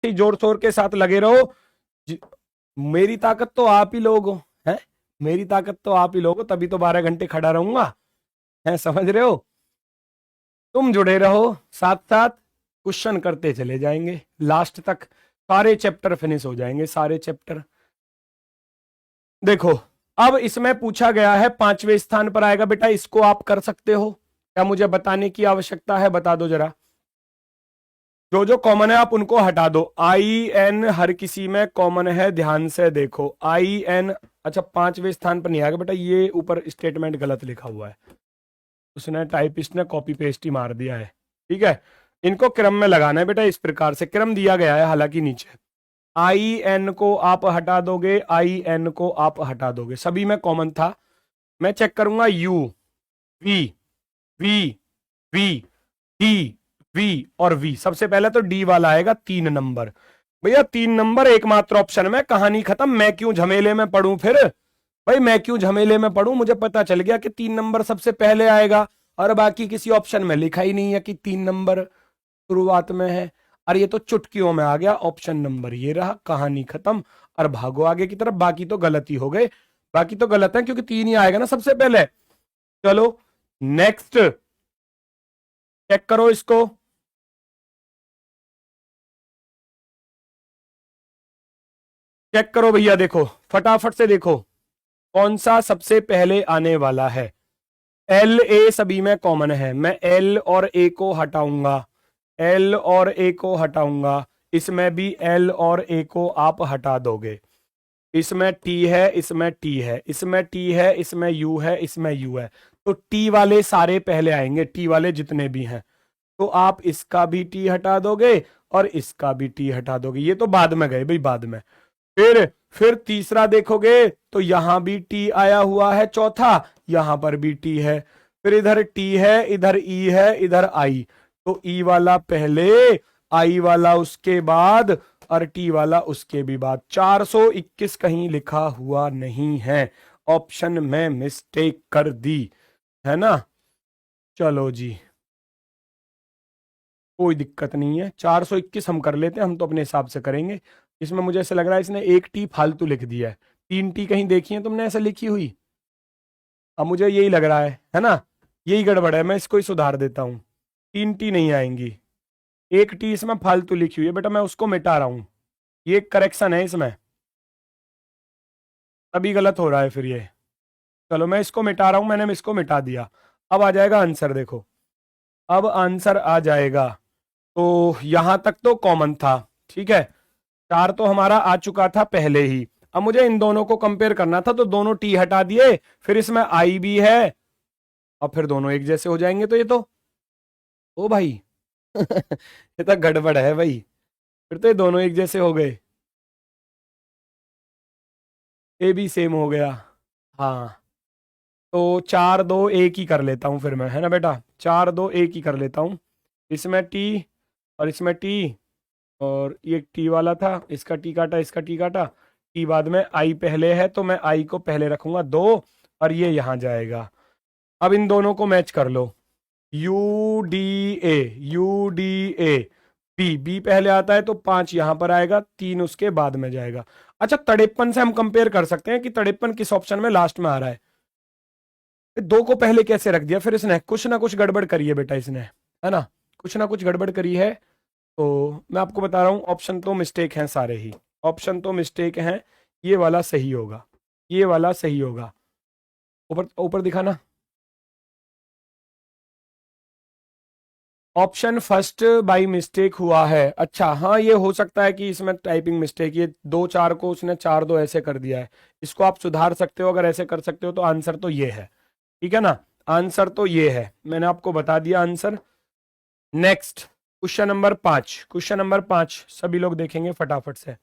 ही जोर शोर के साथ लगे रहो। मेरी ताकत तो आप ही लोग हो, हैं? मेरी ताकत तो आप ही लोग हो, तभी तो 12 घंटे खड़ा रहूंगा, है? समझ रहे हो? तुम जुड़े रहो साथ साथ, क्वेश्चन करते चले जाएंगे लास्ट तक, सारे चैप्टर फिनिश हो जाएंगे, सारे चैप्टर। देखो, अब इसमें पूछा गया है 5वें स्थान पर आएगा बेटा, इसको आप कर सकते हो क्या? मुझे बताने की आवश्यकता है, बता दो जरा। जो जो कॉमन है आप उनको हटा दो। आई एन हर किसी में कॉमन है, ध्यान से देखो। आई एन, अच्छा 5वें स्थान पर नहीं आएगा बेटा, ये ऊपर स्टेटमेंट गलत लिखा हुआ है, उसने टाइपिस्ट ने कॉपी पेस्ट ही मार दिया है। ठीक है, इनको क्रम में लगाना है बेटा, इस प्रकार से क्रम दिया गया है हालांकि नीचे। आई एन को आप हटा दोगे, आई एन को आप हटा दोगे, सभी में कॉमन था। मैं चेक करूंगा U, V, V, V, D, V और वी। सबसे पहले तो डी वाला आएगा 3 नंबर। भैया 3 नंबर एकमात्र ऑप्शन में, कहानी खत्म। मैं क्यों झमेले में पढ़ूं फिर? भाई मैं क्यों झमेले में पढ़ूं? मुझे पता चल गया कि 3 नंबर सबसे पहले आएगा, और बाकी किसी ऑप्शन में लिखा ही नहीं है कि 3 नंबर शुरुआत में है। और ये तो चुटकियों में आ गया, ऑप्शन नंबर ये रहा, कहानी खत्म। और भागो आगे की तरफ, बाकी तो गलत ही हो गए, बाकी तो गलत है क्योंकि 3 ही आएगा ना सबसे पहले। चलो नेक्स्ट, चेक करो इसको। चेक करो भैया, देखो फटाफट से देखो, कौन सा सबसे पहले आने वाला है। एल ए सभी में कॉमन है, मैं एल और ए को हटाऊंगा, एल और ए को हटाऊंगा। इसमें भी एल और ए को आप हटा दोगे। इसमें टी है, इसमें टी है, इसमें टी है, इसमें यू है, इसमें यू है। तो टी वाले सारे पहले आएंगे, टी वाले जितने भी हैं। तो आप इसका भी टी हटा दोगे और इसका भी टी हटा दोगे, ये तो बाद में गए भाई, बाद में। फिर तीसरा देखोगे तो यहां भी टी आया हुआ है, चौथा यहां पर भी टी है। फिर इधर टी है, इधर ई है, इधर आई। तो ई वाला पहले, आई वाला उसके बाद, और टी वाला उसके भी बाद। 421 कहीं लिखा हुआ नहीं है, ऑप्शन में मिस्टेक कर दी है ना। चलो जी, कोई दिक्कत नहीं है, 421 हम कर लेते हैं, हम तो अपने हिसाब से करेंगे। इसमें मुझे ऐसा लग रहा है इसने एक टी फालतू लिख दिया है, 3 टी कहीं देखी है तुमने ऐसे लिखी हुई? अब मुझे यही लग रहा है ना, यही गड़बड़ है, मैं इसको ही सुधार देता हूँ। 3 टी नहीं आएंगी, एक टी इसमें फालतू लिखी हुई है बेटा, मैं उसको मिटा रहा हूँ, ये करेक्शन है इसमें, तभी गलत हो रहा है फिर ये। चलो मैं इसको मिटा रहा हूँ, मैंने इसको मिटा दिया। अब आ जाएगा आंसर, देखो अब आंसर आ जाएगा। तो यहां तक तो कॉमन था, ठीक है, 4 तो हमारा आ चुका था पहले ही। अब मुझे इन दोनों को कंपेयर करना था, तो दोनों टी हटा दिए, फिर इसमें आई भी है, और फिर दोनों एक जैसे हो जाएंगे। तो ये तो, ओ भाई ये तो गड़बड़ है भाई, फिर तो ये दोनों एक जैसे हो गए, ए भी सेम हो गया। हाँ, तो 4 2 1 ही कर लेता हूँ फिर मैं, है ना बेटा, 4 2 1 ही कर लेता हूँ। इसमें टी और इसमें टी, और ये टी वाला था, इसका टी काटा, इसका टी काटा, टी बाद में, आई पहले है तो मैं आई को पहले रखूंगा 2, और ये यहां जाएगा। अब इन दोनों को मैच कर लो, U D A, U D A, B, B पहले आता है तो 5 यहां पर आएगा, 3 उसके बाद में जाएगा। अच्छा, तड़ेपन से हम कंपेयर कर सकते हैं कि तड़ेपन किस ऑप्शन में लास्ट में आ रहा है। 2 को पहले कैसे रख दिया फिर इसने? कुछ ना कुछ गड़बड़ करी है बेटा इसने, है ना, कुछ ना कुछ गड़बड़ करी है। तो मैं आपको बता रहा हूं, ऑप्शन तो मिस्टेक हैं सारे ही, ऑप्शन तो मिस्टेक हैं। ये वाला सही होगा, ये वाला सही होगा। ऊपर ऊपर दिखाना, ऑप्शन फर्स्ट बाई मिस्टेक हुआ है। अच्छा हाँ, ये हो सकता है कि इसमें टाइपिंग मिस्टेक, ये 2 4 को उसने 4 2 ऐसे कर दिया है, इसको आप सुधार सकते हो, अगर ऐसे कर सकते हो तो आंसर तो ये है, ठीक है ना, आंसर तो ये है, मैंने आपको बता दिया answer. Next, question number 5, question number 5 सभी लोग देखेंगे फटाफट से।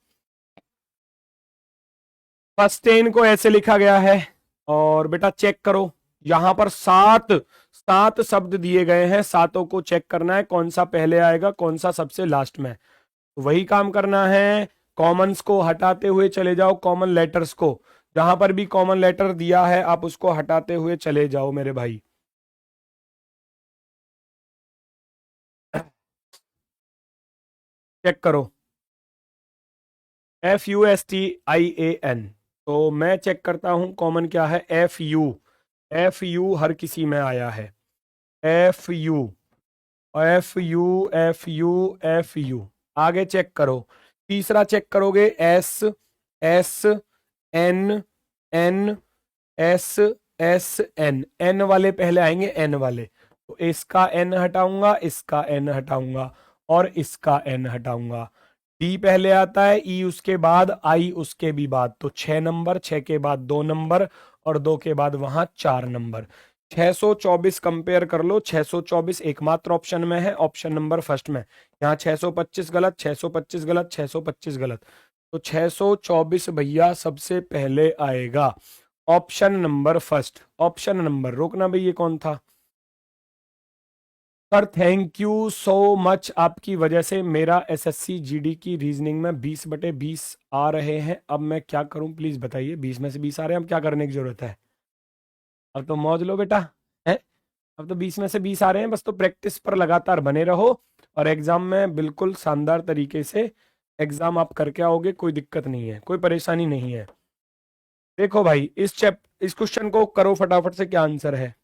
फर्स्ट टेन को ऐसे लिखा गया है, और बेटा चेक करो, यहां पर 7 शब्द दिए गए हैं, सातों को चेक करना है कौन सा पहले आएगा, कौन सा सबसे लास्ट में। तो वही काम करना है, कॉमन्स को हटाते हुए चले जाओ, कॉमन लेटर्स को, जहां पर भी कॉमन लेटर दिया है आप उसको हटाते हुए चले जाओ मेरे भाई। चेक करो, FUSTIAN। तो मैं चेक करता हूं कॉमन क्या है। FU हर किसी में आया है। FU FU आगे चेक करो। तीसरा चेक करोगे SN N SN, N वाले पहले आएंगे, N वाले। तो इसका N हटाऊंगा, इसका N हटाऊंगा और इसका N हटाऊंगा। D पहले आता है, E उसके बाद, I उसके भी बाद। तो 6 नंबर, 6 के बाद 2 नंबर और 2 के बाद वहां 4 नंबर। 624 कंपेयर कर लो। 624 एकमात्र ऑप्शन में है, ऑप्शन नंबर फर्स्ट में। यहाँ 625 गलत, 625 गलत, 625 गलत। तो 624 भैया सबसे पहले आएगा, option number first. Option number, रोकना भाई ये कौन था sir? Thank you so much, आपकी वजह से मेरा एसएससी जीडी की रीजनिंग में 20/20 आ रहे हैं। अब मैं क्या करूं प्लीज बताइए। 20 में से 20 आ रहे हैं, अब क्या करने की जरूरत है? अब तो मौज लो बेटा है। अब तो 20 में से 20 आ रहे हैं, बस तो प्रैक्टिस पर लगातार बने रहो और एग्जाम में बिल्कुल शानदार तरीके से एग्जाम आप करके आओगे। कोई दिक्कत नहीं है, कोई परेशानी नहीं है। देखो भाई, इस क्वेश्चन को करो फटाफट से, क्या आंसर है?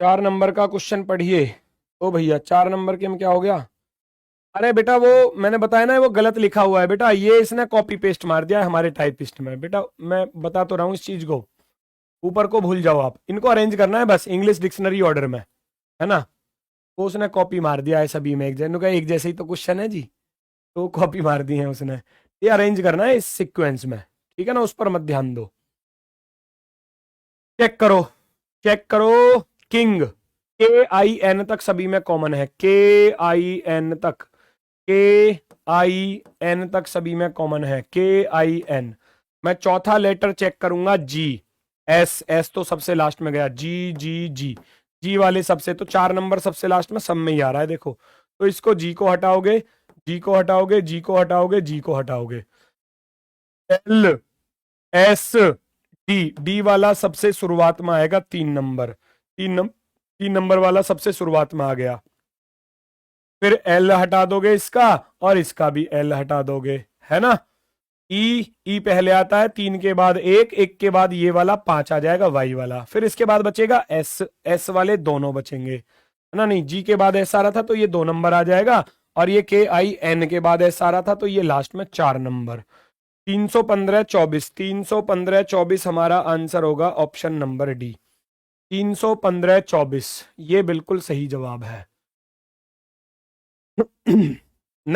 चार नंबर का क्वेश्चन पढ़िए। ओ भैया, 4 नंबर के में क्या हो गया? अरे बेटा, वो मैंने बताया ना, वो गलत लिखा हुआ है बेटा। ये इसने कॉपी पेस्ट मार दिया है हमारे टाइपिस्ट में। बेटा मैं बता तो रहा हूँ इस चीज को, ऊपर को भूल जाओ आप। इनको अरेंज करना है बस इंग्लिश डिक्शनरी ऑर्डर में, है ना। वो उसने कॉपी मार दिया है सभी में, एक जैसे ही तो क्वेश्चन है जी, तो कॉपी मार दी है उसने। ये अरेंज करना है इस सीक्वेंस में, ठीक है ना, उस पर मत ध्यान दो। चेक करो, चेक करो। किंग, KIN तक सभी में कॉमन है। KIN तक, KIN तक सभी में कॉमन है। KIN। मैं चौथा लेटर चेक करूंगा, G। S तो सबसे लास्ट में गया। G वाले सबसे, तो 4 नंबर सबसे लास्ट में सब में ही आ रहा है देखो। तो इसको G को हटाओगे, G को हटाओगे, G को हटाओगे, G को हटाओगे। LSD वाला सबसे शुरुआत में आएगा, 3 नंबर। 3 नंबर वाला सबसे शुरुआत में आ गया। फिर L हटा दोगे इसका, और इसका भी L हटा दोगे, है ना। ई पहले आता है, 3 के बाद 1, 1 के बाद ये वाला 5 आ जाएगा, Y वाला। फिर इसके बाद बचेगा S वाले दोनों बचेंगे, है ना। नहीं, G के बाद S आ रहा था तो ये 2 नंबर आ जाएगा, और ये KIN के बाद S आ रहा था तो ये लास्ट में 4 नंबर। 315 24, 315 24 हमारा आंसर होगा, ऑप्शन नंबर D। 315 24 ये बिल्कुल सही जवाब है।